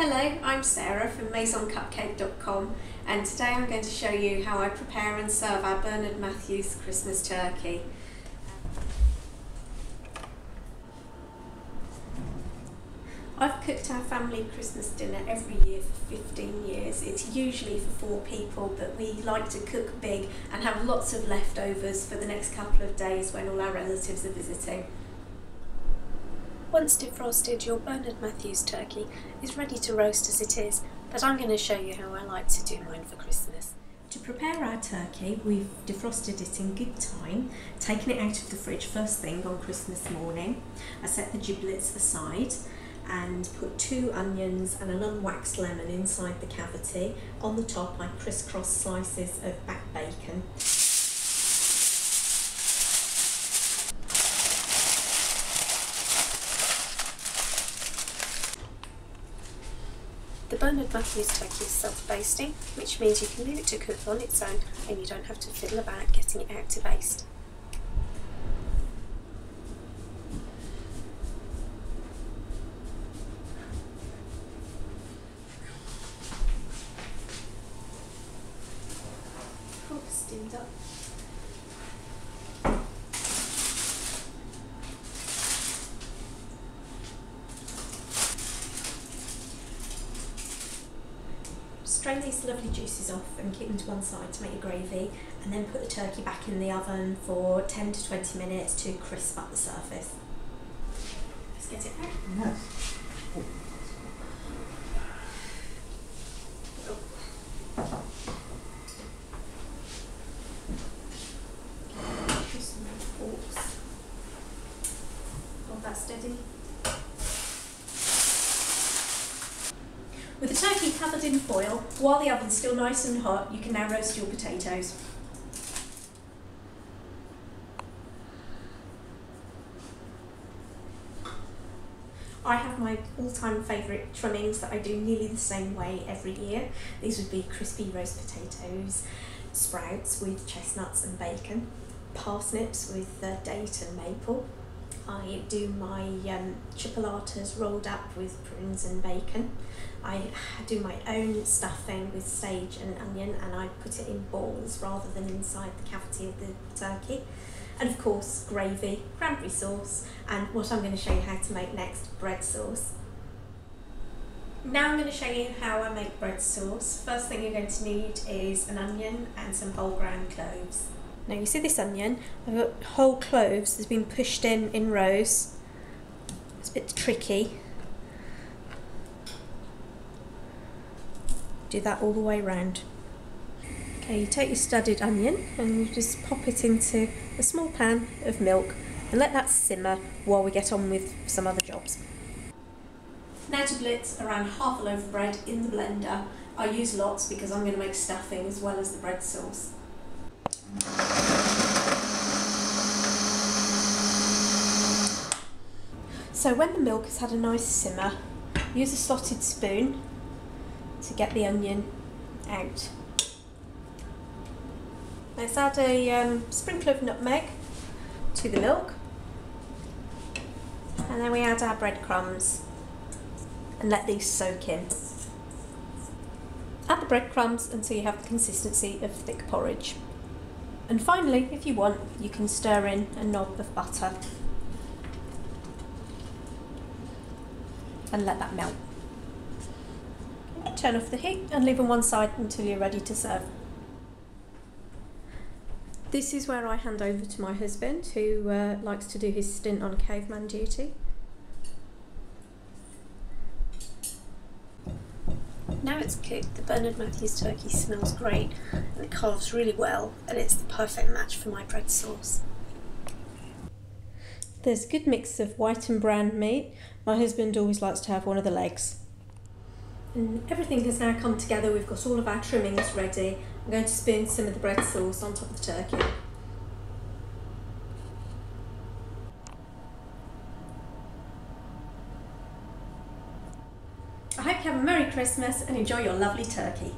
Hello, I'm Sarah from MaisonCupcake.com, and today I'm going to show you how I prepare and serve our Bernard Matthews Christmas turkey. I've cooked our family Christmas dinner every year for 15 years. It's usually for 4 people, but we like to cook big and have lots of leftovers for the next couple of days when all our relatives are visiting. Once defrosted, your Bernard Matthews turkey is ready to roast as it is, but I'm going to show you how I like to do mine for Christmas. To prepare our turkey, we've defrosted it in good time, taken it out of the fridge first thing on Christmas morning. I set the giblets aside and put 2 onions and an unwaxed lemon inside the cavity. On the top I crisscross slices of back bacon. The Bernard Matthews turkey is self-basting, which means you can leave it to cook on its own and you don't have to fiddle about getting it out to baste. Oh, steamed up. Strain these lovely juices off and keep them to one side to make your gravy, and then put the turkey back in the oven for 10 to 20 minutes to crisp up the surface. Let's get it out. Yes. Just some forks. Hold that steady. With the turkey covered in foil, while the oven's still nice and hot, you can now roast your potatoes. I have my all-time favourite trimmings that I do nearly the same way every year. These would be crispy roast potatoes, sprouts with chestnuts and bacon, parsnips with date and maple. I do my chipolatas rolled up with prunes and bacon. I do my own stuffing with sage and onion, and I put it in balls rather than inside the cavity of the turkey. And of course, gravy, cranberry sauce, and what I'm going to show you how to make next, bread sauce. Now I'm going to show you how I make bread sauce. First thing you're going to need is an onion and some whole ground cloves. Now you see this onion, I've got whole cloves that's been pushed in rows. It's a bit tricky. Do that all the way around. Okay, you take your studded onion and you just pop it into a small pan of milk and let that simmer while we get on with some other jobs. Now to blitz around half a loaf of bread in the blender. I use lots because I'm going to make stuffing as well as the bread sauce. So when the milk has had a nice simmer, use a slotted spoon to get the onion out. Let's add a sprinkle of nutmeg to the milk, and then we add our breadcrumbs and let these soak in. Add the breadcrumbs until you have the consistency of thick porridge. And finally, if you want, you can stir in a knob of butter and let that melt. Turn off the heat and leave on one side until you're ready to serve. This is where I hand over to my husband, who likes to do his stint on caveman duty. Now it's cooked, the Bernard Matthews turkey smells great and it carves really well, and it's the perfect match for my bread sauce. There's a good mix of white and brown meat. My husband always likes to have one of the legs. And everything has now come together. We've got all of our trimmings ready. I'm going to spoon some of the bread sauce on top of the turkey. I hope you have a Merry Christmas and enjoy your lovely turkey.